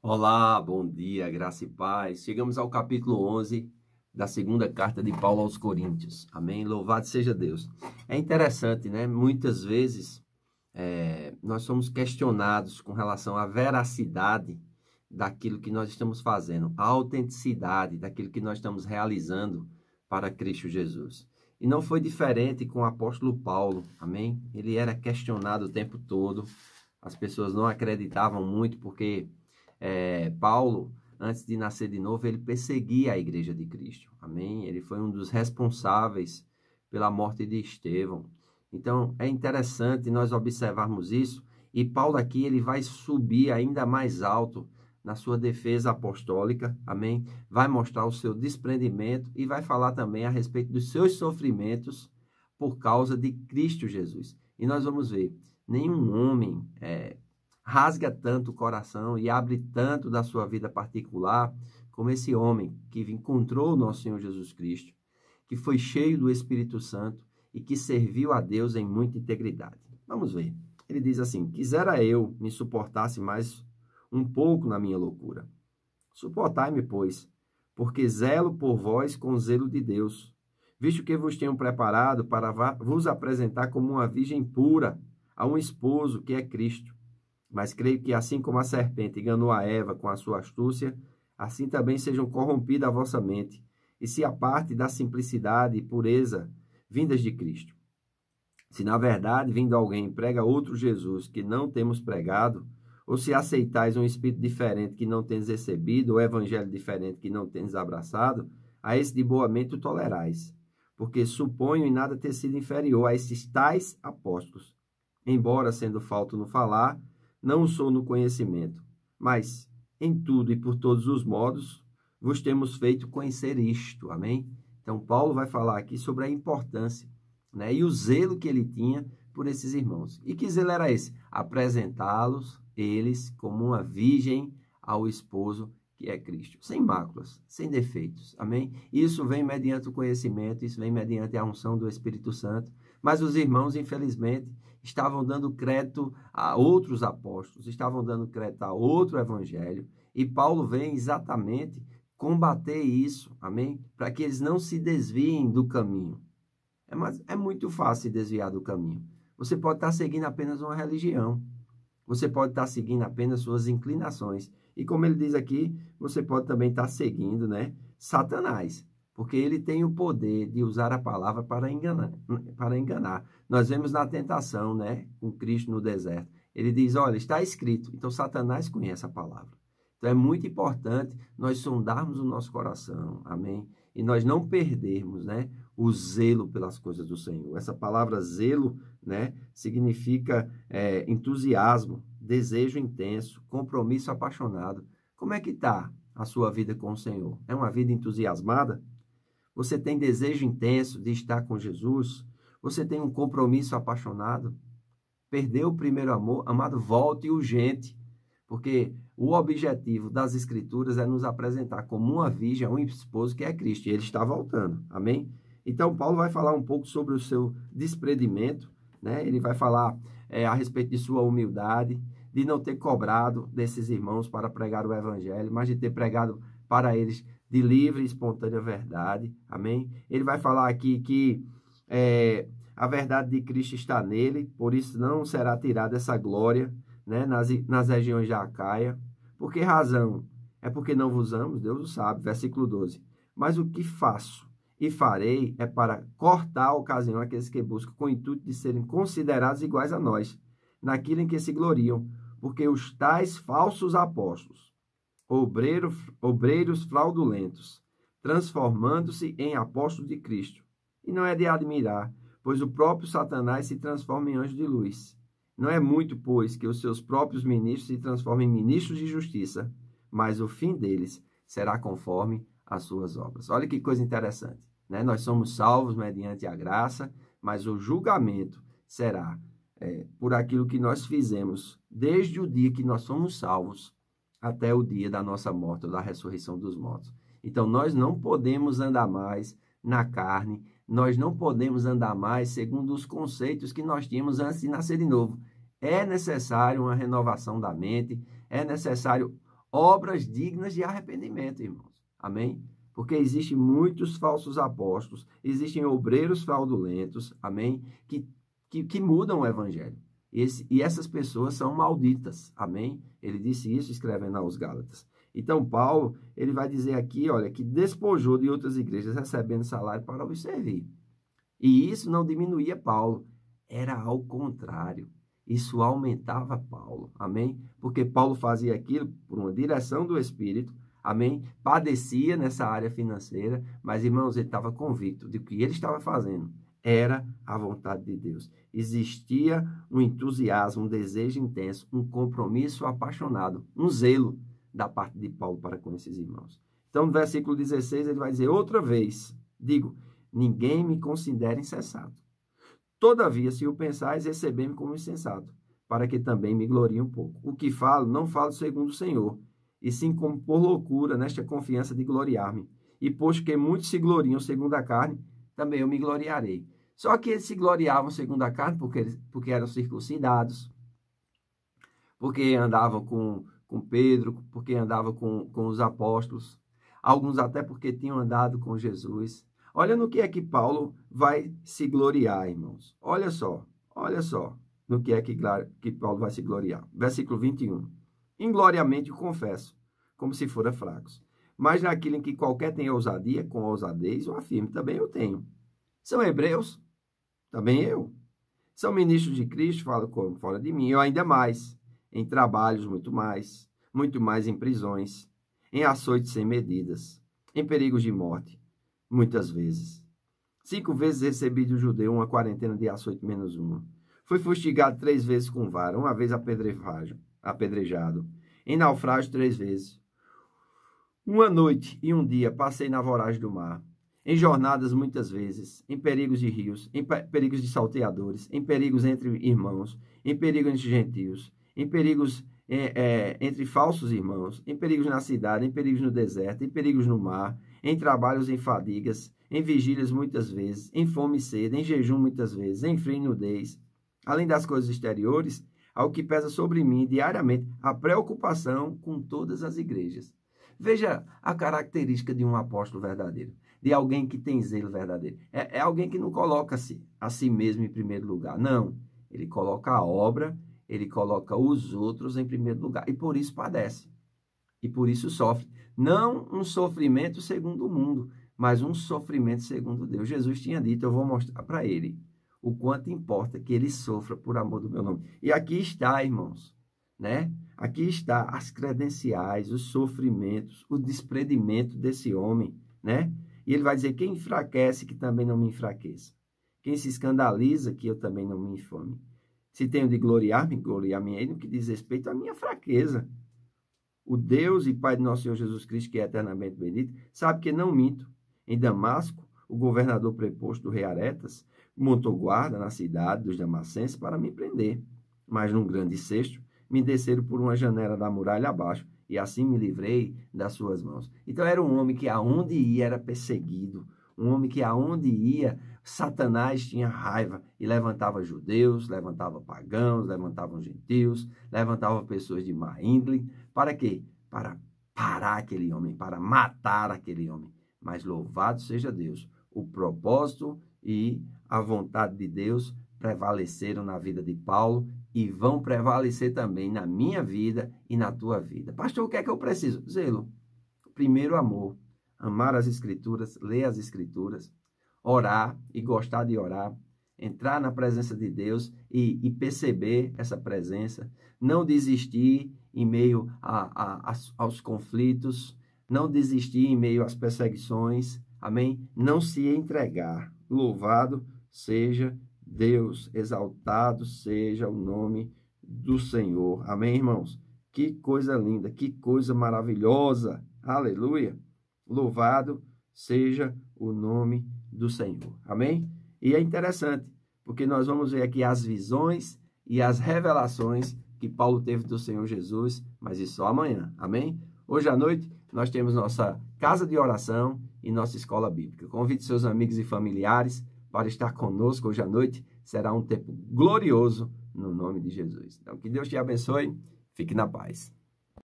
Olá, bom dia, graça e paz. Chegamos ao capítulo 11 da segunda carta de Paulo aos Coríntios. Amém? Louvado seja Deus. É interessante, né? Muitas vezes nós somos questionados com relação à veracidade daquilo que nós estamos fazendo, a autenticidade daquilo que nós estamos realizando para Cristo Jesus. E não foi diferente com o apóstolo Paulo, amém? Ele era questionado o tempo todo, as pessoas não acreditavam muito porque Paulo, antes de nascer de novo, ele perseguia a igreja de Cristo, amém? Ele foi um dos responsáveis pela morte de Estevão. Então, é interessante nós observarmos isso, e Paulo aqui ele vai subir ainda mais alto na sua defesa apostólica, amém? Vai mostrar o seu desprendimento e vai falar também a respeito dos seus sofrimentos por causa de Cristo Jesus. E nós vamos ver, nenhum homem rasga tanto o coração e abre tanto da sua vida particular como esse homem que encontrou o nosso Senhor Jesus Cristo, que foi cheio do Espírito Santo e que serviu a Deus em muita integridade. Vamos ver. Ele diz assim: quisera eu me suportasse mais um pouco na minha loucura. Suportai-me, pois, porque zelo por vós com zelo de Deus, visto que vos tenho preparado para vos apresentar como uma virgem pura a um esposo que é Cristo. Mas creio que assim como a serpente enganou a Eva com a sua astúcia, assim também sejam corrompida a vossa mente, e se aparte da simplicidade e pureza vindas de Cristo. Se na verdade, vindo alguém, prega outro Jesus que não temos pregado, ou se aceitais um espírito diferente que não tendes recebido, ou evangelho diferente que não tendes abraçado, a esse de boa mente o tolerais, porque suponho em nada ter sido inferior a esses tais apóstolos, embora sendo falto no falar, não sou no conhecimento, mas em tudo e por todos os modos vos temos feito conhecer isto, amém? Então Paulo vai falar aqui sobre a importância, né, e o zelo que ele tinha por esses irmãos. E que zelo era esse? Apresentá-los, eles, como uma virgem ao esposo que é Cristo, sem máculas, sem defeitos, amém? Isso vem mediante o conhecimento, isso vem mediante a unção do Espírito Santo, mas os irmãos, infelizmente, estavam dando crédito a outros apóstolos, estavam dando crédito a outro evangelho, e Paulo vem exatamente combater isso, amém? Para que eles não se desviem do caminho. Mas é muito fácil se desviar do caminho. Você pode estar seguindo apenas uma religião, você pode estar seguindo apenas suas inclinações, e como ele diz aqui, você pode também estar seguindo, né, Satanás, porque ele tem o poder de usar a palavra para enganar. Nós vemos na tentação, né, com Cristo no deserto. Ele diz, olha, está escrito. Então, Satanás conhece a palavra. Então, é muito importante nós sondarmos o nosso coração, amém? E nós não perdermos, né, o zelo pelas coisas do Senhor. Essa palavra zelo, né, significa entusiasmo, desejo intenso, compromisso apaixonado. Como é que está a sua vida com o Senhor? É uma vida entusiasmada? Você tem desejo intenso de estar com Jesus? Você tem um compromisso apaixonado? Perdeu o primeiro amor? Amado, volte urgente, porque o objetivo das Escrituras é nos apresentar como uma virgem a um esposo que é Cristo, e ele está voltando, amém? Então, Paulo vai falar um pouco sobre o seu desprendimento, né? Ele vai falar a respeito de sua humildade, de não ter cobrado desses irmãos para pregar o evangelho, mas de ter pregado para eles de livre e espontânea verdade, amém? Ele vai falar aqui que a verdade de Cristo está nele, por isso não será tirada essa glória, né, nas regiões de Acaia. Por que razão? É porque não vos amo, Deus o sabe, versículo 12. Mas o que faço e farei é para cortar a ocasião àqueles que buscam com o intuito de serem considerados iguais a nós, naquilo em que se gloriam, porque os tais falsos apóstolos, obreiros fraudulentos, transformando-se em apóstolos de Cristo. E não é de admirar, pois o próprio Satanás se transforma em anjo de luz. Não é muito, pois, que os seus próprios ministros se transformem em ministros de justiça, mas o fim deles será conforme as suas obras. Olha que coisa interessante, né? Nós somos salvos mediante a graça, mas o julgamento será por aquilo que nós fizemos desde o dia que nós somos salvos até o dia da nossa morte ou da ressurreição dos mortos. Então, nós não podemos andar mais na carne, nós não podemos andar mais segundo os conceitos que nós tínhamos antes de nascer de novo. É necessário uma renovação da mente, é necessário obras dignas de arrependimento, irmãos. Amém? Porque existem muitos falsos apóstolos, existem obreiros fraudulentos, amém? Que mudam o evangelho. E essas pessoas são malditas, amém? Ele disse isso escrevendo aos Gálatas. Então, Paulo, ele vai dizer aqui, olha, que despojou de outras igrejas recebendo salário para os servir. E isso não diminuía Paulo, era ao contrário. Isso aumentava Paulo, amém? Porque Paulo fazia aquilo por uma direção do Espírito, amém? Padecia nessa área financeira, mas, irmãos, ele estava convicto de que ele estava fazendo era a vontade de Deus. Existia um entusiasmo, um desejo intenso, um compromisso apaixonado, um zelo da parte de Paulo para com esses irmãos. Então, no versículo 16, ele vai dizer, outra vez, digo, ninguém me considera insensato. Todavia, se o pensais, recebei-me como insensato, para que também me glorie um pouco. O que falo, não falo segundo o Senhor, e sim como por loucura, nesta confiança de gloriar-me. E posto que muitos se gloriam segundo a carne, também eu me gloriarei. Só que eles se gloriavam segundo a carne porque eram circuncidados, porque andavam com Pedro, porque andavam com os apóstolos, alguns até porque tinham andado com Jesus. Olha no que é que Paulo vai se gloriar, irmãos. Olha só no que é que Paulo vai se gloriar. Versículo 21. Ingloriamente o confesso, como se fora fracos. Mas naquilo em que qualquer tem ousadia, com ousadez eu afirmo, também eu tenho. São hebreus? Também eu. São ministros de Cristo? Falo como fora de mim. Eu ainda mais. Em trabalhos, muito mais em prisões, em açoites sem medidas, em perigos de morte, muitas vezes. 5 vezes recebi do judeu uma quarentena de açoite menos uma. Fui fustigado 3 vezes com vara, uma vez apedrejado, em naufrágio 3 vezes. Uma noite e um dia passei na voragem do mar, em jornadas muitas vezes, em perigos de rios, em perigos de salteadores, em perigos entre irmãos, em perigos entre gentios, em perigos entre falsos irmãos, em perigos na cidade, em perigos no deserto, em perigos no mar, em trabalhos e fadigas, em vigílias muitas vezes, em fome e sede, em jejum muitas vezes, em frio e nudez. Além das coisas exteriores, ao que pesa sobre mim diariamente a preocupação com todas as igrejas. Veja a característica de um apóstolo verdadeiro, de alguém que tem zelo verdadeiro. É alguém que não coloca a si mesmo em primeiro lugar. Não, ele coloca a obra, ele coloca os outros em primeiro lugar. E por isso padece. E por isso sofre. Não um sofrimento segundo o mundo, mas um sofrimento segundo Deus. Jesus tinha dito, eu vou mostrar para ele o quanto importa que ele sofra por amor do meu nome. E aqui está, irmãos, né? Aqui está as credenciais, os sofrimentos, o desprendimento desse homem, né? E ele vai dizer, quem enfraquece, que também não me enfraqueça. Quem se escandaliza, que eu também não me infame. Se tenho de gloriar-me, gloriar-me no que diz respeito à minha fraqueza. O Deus e Pai de nosso Senhor Jesus Cristo, que é eternamente bendito, sabe que não minto. Em Damasco, o governador preposto do rei Aretas montou guarda na cidade dos damascenses para me prender. Mas num grande cesto, me desceram por uma janela da muralha abaixo, e assim me livrei das suas mãos. Então era um homem que aonde ia era perseguido, um homem que aonde ia, Satanás tinha raiva e levantava judeus, levantava pagãos, levantava gentios, levantava pessoas de má índole. Para quê? Para parar aquele homem, para matar aquele homem. Mas louvado seja Deus, o propósito e a vontade de Deus prevaleceram na vida de Paulo e vão prevalecer também na minha vida e na tua vida. Pastor, o que é que eu preciso? Zelo. Primeiro, amor. Amar as Escrituras, ler as Escrituras, orar e gostar de orar, entrar na presença de Deus e perceber essa presença, não desistir em meio aos conflitos, não desistir em meio às perseguições, amém? Não se entregar. Louvado seja Deus, exaltado seja o nome do Senhor. Amém, irmãos? Que coisa linda, que coisa maravilhosa. Aleluia. Louvado seja o nome do Senhor. Amém? E é interessante, porque nós vamos ver aqui as visões e as revelações que Paulo teve do Senhor Jesus, mas isso só amanhã. Amém? Hoje à noite nós temos nossa casa de oração e nossa escola bíblica. Convide seus amigos e familiares para estar conosco hoje à noite. Será um tempo glorioso no nome de Jesus. Então, que Deus te abençoe. Fique na paz.